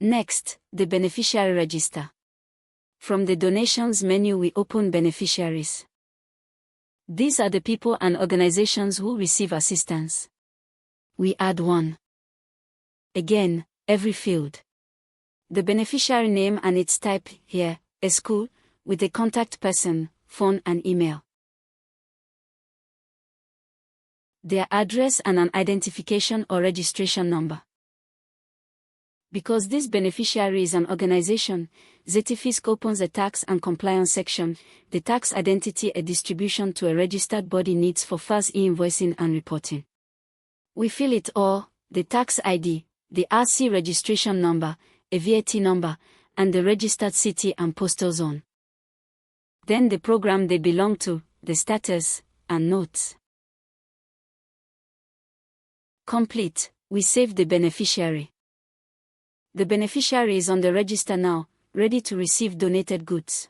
Next, the Beneficiary Register. From the Donations menu we open Beneficiaries. These are the people and organizations who receive assistance. We add one. Again, every field. The beneficiary name and its type here, a school, with a contact person, phone and email. Their address and an identification or registration number. Because this beneficiary is an organization, ZetaFisc opens a tax and compliance section, the tax identity a distribution to a registered body needs for fast e-invoicing and reporting. We fill it all, the tax ID, the RC registration number, a VAT number, and the registered city and postal zone. Then the program they belong to, the status, and notes. Complete, we save the beneficiary. The beneficiary is on the register now, ready to receive donated goods.